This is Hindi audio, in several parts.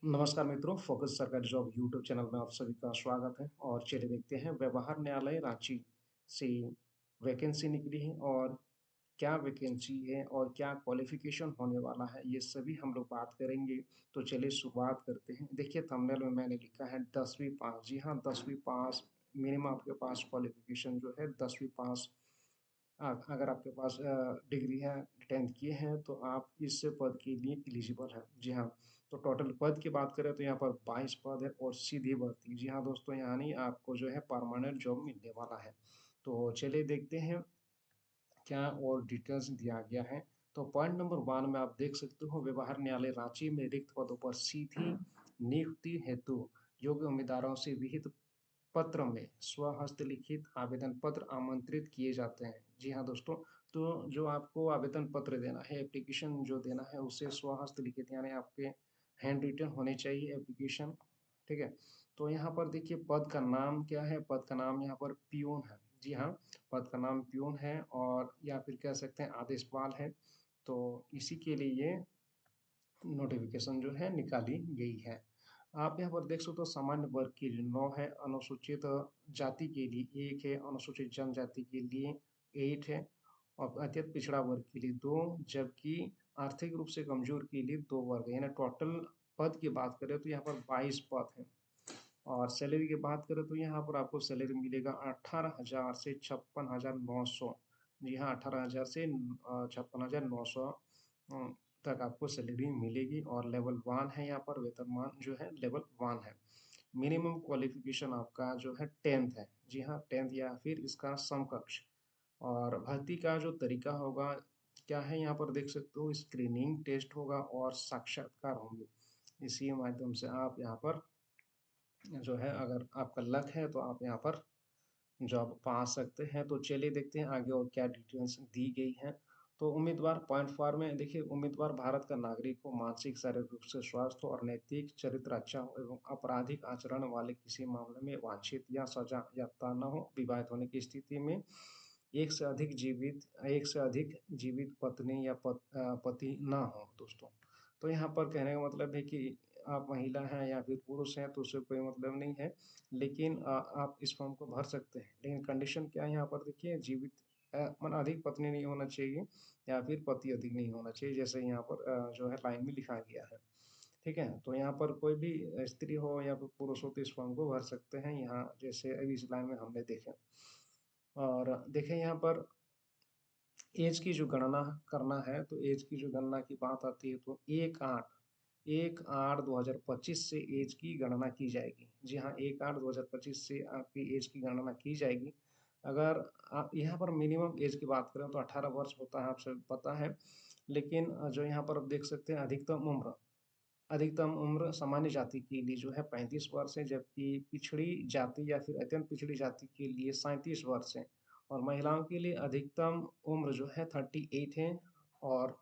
नमस्कार मित्रों, फोकस सरकारी जॉब यूट्यूब चैनल में आप सभी का स्वागत है। और चलिए देखते हैं व्यवहार न्यायालय रांची से वैकेंसी निकली है और क्या वैकेंसी है और क्या क्वालिफिकेशन होने वाला है, ये सभी हम लोग बात करेंगे। तो चलिए शुरुआत करते हैं। देखिए थंबनेल में मैंने लिखा है 10वीं पास। जी हाँ, 10वीं पास। मिनिमम आपके पास क्वालिफिकेशन जो है 10वीं पास। अगर आपके पास डिग्री है, 10th की है, तो आप इस पद के लिए एलिजिबल हैं। जी हाँ, तो टोटल पद की बात करें तो यहाँ पर 22 पद है और सीधी भर्ती। जी हाँ दोस्तों, यानी आपको जो है परमानेंट जॉब मिलने वाला है। तो चलिए देखते हैं क्या और डिटेल्स दिया गया है। तो पॉइंट नंबर 1 में आप देख सकते हो, व्यवहार न्यायालय रांची में रिक्त पदों पर सीधी नियुक्ति हेतु योग्य उम्मीदवारों से विहित पत्र में स्वहस्तलिखित आवेदन पत्र आमंत्रित किए जाते हैं। जी हाँ दोस्तों, तो जो आपको आवेदन पत्र देना है, एप्लीकेशन जो देना है, उसे स्वहस्तलिखित यानी आपके हैंड रिटन होने चाहिए एप्लीकेशन। ठीक है, तो यहाँ पर देखिए पद का नाम क्या है। पद का नाम यहाँ पर पियून है। जी हाँ, पद का नाम पियून है और या फिर कह सकते हैं आदेशपाल है। तो इसी के लिए ये नोटिफिकेशन जो है निकाली गई है। आप यहाँ पर देख सकते हो, सामान्य वर्ग के लिए 9 है, अनुसूचित जाति के लिए 1 है, अनुसूचित जनजाति के लिए 8 है और अत्यंत पिछड़ा वर्ग के लिए 2, जबकि आर्थिक रूप से कमजोर के लिए 2 वर्ग है। यानी टोटल पद की बात करें तो यहाँ पर 22 पद है। और सैलरी की बात करें तो यहाँ पर आपको सैलरी मिलेगा 18,000 से 56,900। जी हाँ, 18,000 से 56,900 तक आपको सैलरी मिलेगी। और लेवल 1 है, यहाँ पर वेतनमान जो है लेवल 1 है। मिनिमम क्वालिफिकेशन आपका जो है 10th है। जी हाँ, 10th या फिर इसका समकक्ष। और भर्ती का जो तरीका होगा क्या है, यहाँ पर देख सकते हो, स्क्रीनिंग टेस्ट होगा और साक्षात्कार होंगे। इसी माध्यम से आप यहाँ पर जो है, अगर आपका लक है तो आप यहाँ पर जॉब पा सकते हैं। तो चलिए देखते हैं आगे और क्या डिटेल्स दी गई हैं। तो उम्मीदवार पॉइंट 4 में देखिए, उम्मीदवार भारत का नागरिक हो, मानसिक शारीरिक रूप से स्वस्थ हो और नैतिक चरित्र अच्छा हो एवं आपराधिक आचरण वाले किसी मामले में वांछित या सजा याफ्ता न हो, विवाहित होने की स्थिति में एक से अधिक जीवित पत्नी या पति ना हो दोस्तों। तो यहाँ पर कहने का मतलब है कि आप महिला हैं या फिर पुरुष हैं तो उससे कोई मतलब नहीं है। लेकिन आप इस फॉर्म को भर सकते हैं। लेकिन कंडीशन क्या है यहाँ पर देखिए, जीवित मन अधिक पत्नी नहीं होना चाहिए या फिर पति अधिक नहीं होना चाहिए, जैसे यहाँ पर जो है लाइन में लिखा गया है। ठीक है, तो यहाँ पर कोई भी स्त्री हो या फिर पुरुष हो तो इस फॉर्म को भर सकते हैं, यहाँ जैसे अभी इस लाइन में हमने देखे। और देखें यहाँ पर एज की जो गणना करना है, तो एज की जो गणना की बात आती है तो 1/8/2025 से एज की गणना की जाएगी। जी हाँ, 1/8/2025 से आपकी एज की गणना की जाएगी। अगर आप यहाँ पर मिनिमम एज की बात करें तो 18 वर्ष होता है, आप सभी पता है। लेकिन जो यहाँ पर आप देख सकते हैं, अधिकतम उम्र सामान्य जाति के लिए जो है 35 वर्ष है, जबकि पिछड़ी जाति या फिर अत्यंत पिछड़ी जाति के लिए 37 वर्ष है। और महिलाओं के लिए अधिकतम उम्र जो है 38 है। और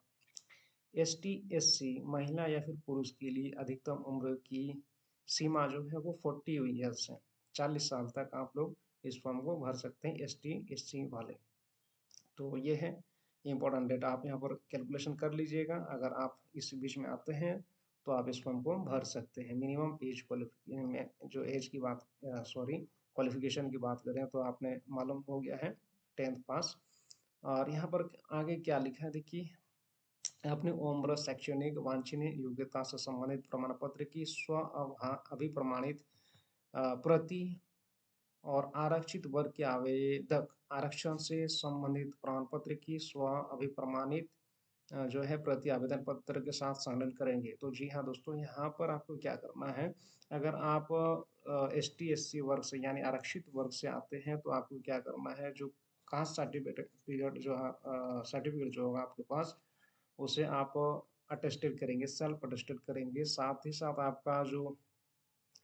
एसटी एससी महिला या फिर पुरुष के लिए अधिकतम उम्र की सीमा जो है वो 40 ईयर्स है। 40 साल तक आप लोग इस फॉर्म को भर सकते हैं, एसटी एससी वाले। तो ये है इम्पोर्टेंट डेटा, आप यहाँ पर कैलकुलेशन कर लीजिएगा। अगर आप इस बीच में आते हैं तो आप इस फॉर्म को भर सकते हैं। मिनिमम एज क्वालिफिकेशन में जो एज की बात सॉरी क्वालिफिकेशन की बात करें तो आपने मालूम हो गया है 10th पास। और यहाँ पर आगे क्या लिखा है देखिए, अपनी उम्र, शैक्षणिक वांछनीय योग्यता से संबंधित प्रमाण पत्र की अभिप्रमाणित प्रति और आरक्षित वर्ग के आवेदक आरक्षण से संबंधित प्रमाण पत्र की स्व अभिप्रमाणित जो है प्रति आवेदन पत्र के साथ संलग्न करेंगे। तो जी हाँ दोस्तों, यहाँ पर आपको क्या करना है, अगर आप एस टी एस सी वर्ग से यानी आरक्षित वर्ग से आते हैं तो आपको क्या करना है, जो कास्ट सर्टिफिकेट जो सर्टिफिकेट जो होगा आपके पास, उसे आप अटेस्टेड करेंगे, सेल्फ अटेस्टेड करेंगे। साथ ही साथ आपका जो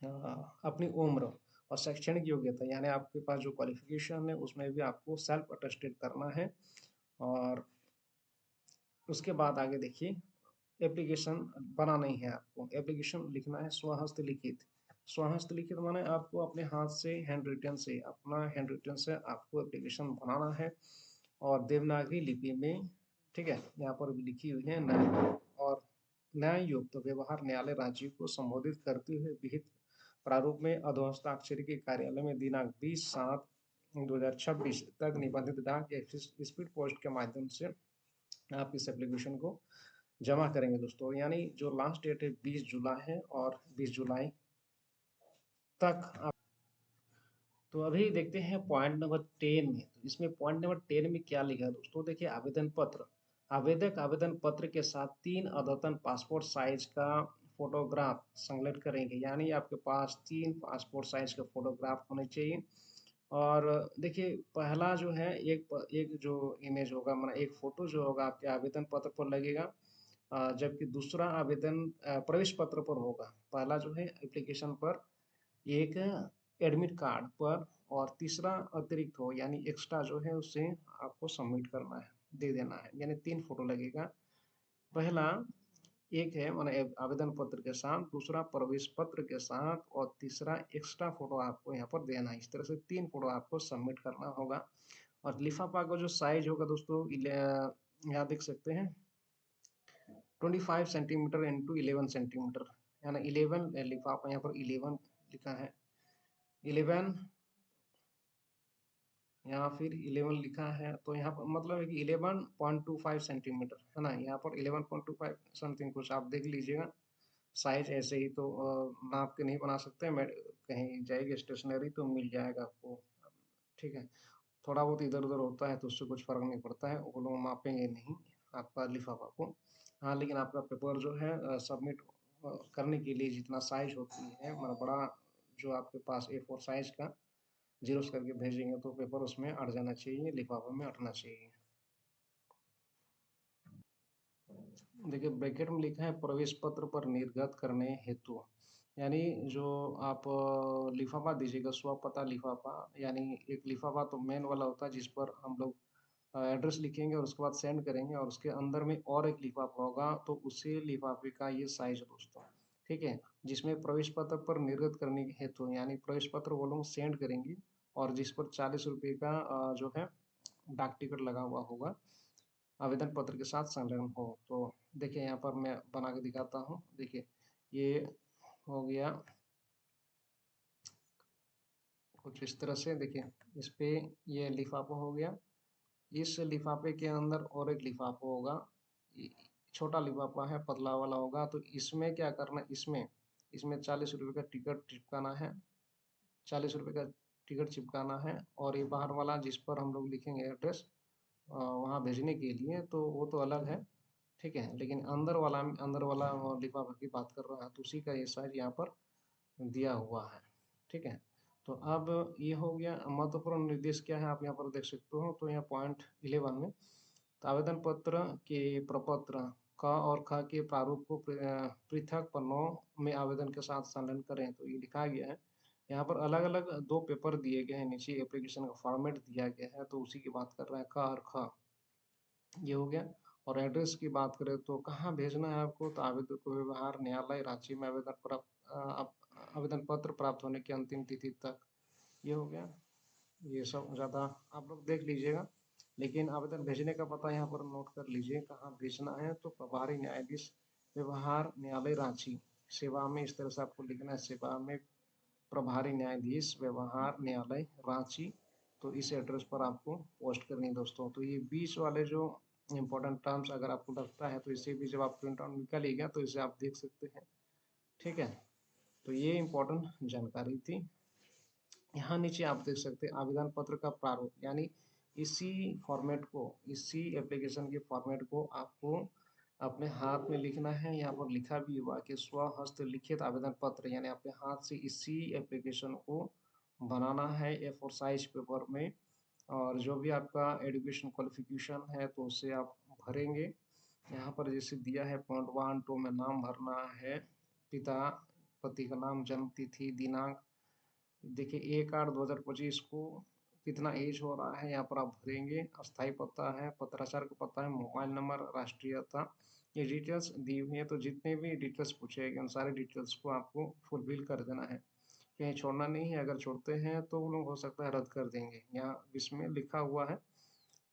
अपनी उम्र और शैक्षणिक योग्यता यानी आपके पास जो क्वालिफिकेशन है उसमें भी आपको सेल्फ अटेस्टेड करना है। और उसके बाद आगे देखिए, एप्लीकेशन बनाना ही है आपको। एप्लीकेशन लिखना है स्वहस्त लिखित। स्वहस्त लिखित माने आपको अपने हाथ से हैंड रिटन से, अपना हैंड रिटन से आपको एप्लीकेशन बनाना है और देवनागरी लिपि में। ठीक है, यहाँ पर भी लिखी हुई है नई और न्याय आयुक्त व्यवहार न्यायालय रांची को संबोधित करते हुए विहित प्रारूप में अधोहस्ताक्षरी के कार्यालय में दिनांक 20/7/2026 तक निबंधित डाक या स्पीड पोस्ट के माध्यम से आप इस एप्लीकेशन को जमा करेंगे दोस्तों। यानी जो लास्ट डेट है 20 जुलाई है और 20 जुलाई तक आप। तो अभी देखते हैं पॉइंट नंबर 10 में। तो इसमें पॉइंट नंबर 10 में क्या लिखा है दोस्तों, देखिए आवेदन पत्र। आवेदक आवेदन पत्र के साथ 3 अद्यतन पासपोर्ट साइज का फोटोग्राफ संकलित करेंगे। यानी आपके पास 3 पासपोर्ट साइज का फोटोग्राफ होने चाहिए। और देखिए पहला जो है एक जो इमेज होगा, मतलब एक फोटो जो होगा आपके आवेदन पत्र पर लगेगा। जबकि दूसरा आवेदन प्रवेश पत्र पर होगा। पहला जो है एप्लीकेशन पर एक एडमिट कार्ड पर, और तीसरा अतिरिक्त हो यानी एक्स्ट्रा जो है उसे आपको सबमिट करना है, दे देना है। यानी 3 फोटो लगेगा। पहला एक है माने आवेदन पत्र के साथ, दूसरा प्रवेश पत्र के साथ, और तीसरा एक्स्ट्रा फोटो आपको यहाँ पर देना है। इस तरह से 3 फोटो आपको सबमिट करना होगा। और लिफाफा का जो साइज होगा दोस्तों, यहाँ देख सकते हैं 25 सेंटीमीटर इंटू 11 सेंटीमीटर, यानी 11 लिफाफा यहाँ पर 11 लिखा है। 11 यहाँ फिर 11 लिखा है, तो यहाँ पर मतलब है कि 11.25 सेंटीमीटर है ना। यहाँ पर 11.25 समथिंग कुछ आप देख लीजिएगा। साइज ऐसे ही तो नाप के नहीं बना सकते। मैं कहीं जाएगी स्टेशनरी तो मिल जाएगा आपको, ठीक है। थोड़ा बहुत इधर उधर होता है तो उससे कुछ फर्क नहीं पड़ता है, वो लोग मापेंगे नहीं आपका लिफाफा को। हाँ, लेकिन आपका पेपर जो है सबमिट करने के लिए जितना साइज होती है, मतलब बड़ा जो आपके पास A4 साइज का जीरोस करके भेजेंगे तो पेपर उसमें अट जाना चाहिए, लिफाफे में अटना चाहिए। देखिए ब्रैकेट में लिखा है प्रवेश पत्र पर निर्गत करने हेतु। यानी जो आप लिफाफा दीजिएगा, स्वपता लिफाफा, यानी एक लिफाफा तो मेन वाला होता है जिस पर हम लोग एड्रेस लिखेंगे और उसके बाद सेंड करेंगे, और उसके अंदर में और एक लिफाफा होगा, तो उसी लिफाफे का ये साइज है दोस्तों, ठीक है। जिसमें प्रवेश पत्र पर निर्गत करने के हेतु, यानी प्रवेश पत्र वो लोग सेंड करेंगे, और जिस पर 40 रुपये का जो है डाक टिकट लगा हुआ होगा, आवेदन पत्र के साथ संलग्न हो। तो देखिए यहाँ पर मैं बना के दिखाता हूँ। देखिए ये हो गया कुछ इस तरह से। देखिए इस पे ये लिफाफा हो गया। इस लिफाफे के अंदर और एक लिफाफा होगा, छोटा लिफाफा है, पतला वाला होगा। तो इसमें क्या करना, इसमें इसमें 40 रुपये का टिकट चिपकाना है। 40 रुपये का टिकट चिपकाना है, और ये बाहर वाला जिस पर हम लोग लिखेंगे एड्रेस वहाँ भेजने के लिए, तो वो तो अलग है, ठीक है। लेकिन अंदर वाला लिफाफा की बात कर रहा है, तो उसी का ये साइज यहाँ पर दिया हुआ है, ठीक है। तो अब ये हो गया। महत्वपूर्ण निर्देश क्या है आप यहाँ पर देख सकते हो। तो यहाँ पॉइंट 11 में, तो आवेदन पत्र के प्रपत्र क और ख के प्रारूप को पृथक पन्नों में आवेदन के साथ संलग्न करें। तो ये लिखा गया है। यहाँ पर अलग अलग 2 पेपर दिए गए हैं, नीचे एप्लीकेशन का फॉर्मेट दिया गया है, तो उसी की बात कर रहा है, क और ख ये हो गया। और एड्रेस की बात करें तो कहाँ भेजना है आपको, तो आवेदक को व्यवहार न्यायालय रांची में आवेदन पत्र प्राप्त होने की अंतिम तिथि तक, ये हो गया। ये सब ज़्यादा आप लोग देख लीजिएगा, लेकिन आवेदन भेजने का पता यहाँ पर नोट कर लीजिए कहाँ भेजना है। तो प्रभारी न्यायाधीश व्यवहार न्यायालय रांची, सेवा में, इस तरह से आपको लिखना है, सेवा में प्रभारी न्यायाधीश व्यवहार न्यायालय रांची। तो इस एड्रेस पर आपको पोस्ट करनी है दोस्तों। तो ये 20 वाले जो इम्पोर्टेंट टर्म्स अगर आपको लगता है तो इसे भी जब आप प्रिंट आउट निकालिएगा तो इसे आप देख सकते हैं, ठीक है। तो ये इम्पोर्टेंट जानकारी थी। यहाँ नीचे आप देख सकते हैं आवेदन पत्र का प्रारूप, यानी इसी फॉर्मेट को, इसी एप्लीकेशन के फॉर्मेट को आपको अपने हाथ में लिखना है। यहाँ पर लिखा भी हुआ कि स्वहस्त लिखित आवेदन पत्र, यानी अपने हाथ से इसी एप्लीकेशन को बनाना है A4 साइज पेपर में। और जो भी आपका एजुकेशन क्वालिफिकेशन है तो उसे आप भरेंगे। यहाँ पर जैसे दिया है पॉइंट 1 2 में नाम भरना है, पिता पति का नाम, जन्म तिथि दिनांक। देखिए 1/8/2025 को कितना एज हो रहा है यहाँ पर आप भरेंगे। अस्थाई पता है, पत्राचार का पता है, मोबाइल नंबर, राष्ट्रीयता, ये डिटेल्स दी हुई है। तो जितने भी डिटेल्स पूछे गए उन सारे डिटेल्स को आपको फुलफिल कर देना है, कहीं छोड़ना नहीं है। अगर छोड़ते हैं तो वो लोग हो सकता है रद्द कर देंगे, यहाँ इसमें लिखा हुआ है।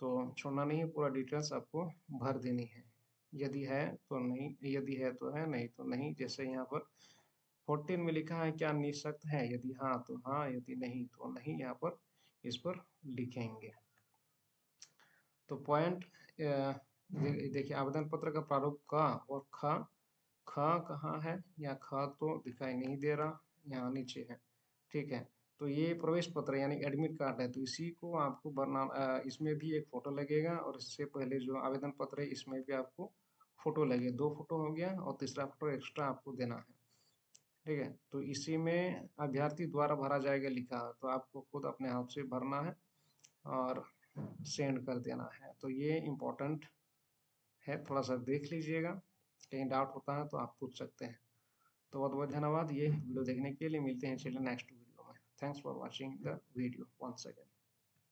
तो छोड़ना नहीं है, पूरा डिटेल्स आपको भर देनी है। यदि है तो नहीं, यदि है तो है, नहीं तो नहीं। जैसे यहाँ पर 14 में लिखा है, क्या निःशक्त है? यदि हाँ तो हाँ, यदि नहीं तो नहीं। यहाँ पर इस पर लिखेंगे। तो पॉइंट देखिए, आवेदन पत्र का प्रारूप का और ख कहाँ है? या ख तो दिखाई नहीं दे रहा, यहाँ नीचे है। ठीक है, तो ये प्रवेश पत्र यानी एडमिट कार्ड है, तो इसी को आपको भरना। इसमें भी एक फोटो लगेगा, और इससे पहले जो आवेदन पत्र है इसमें भी आपको फोटो लगे। 2 फोटो हो गया, और तीसरा फोटो एक्स्ट्रा आपको देना है। ठीक है, तो इसी में अभ्यर्थी द्वारा भरा जाएगा लिखा है, तो आपको खुद अपने हाथ से भरना है और सेंड कर देना है। तो ये इम्पोर्टेंट है, थोड़ा सा देख लीजिएगा, कहीं डाउट होता है तो आप पूछ सकते हैं। तो बहुत बहुत धन्यवाद ये वीडियो देखने के लिए। मिलते हैं चलिए नेक्स्ट वीडियो में। Thanks for watching the video once again.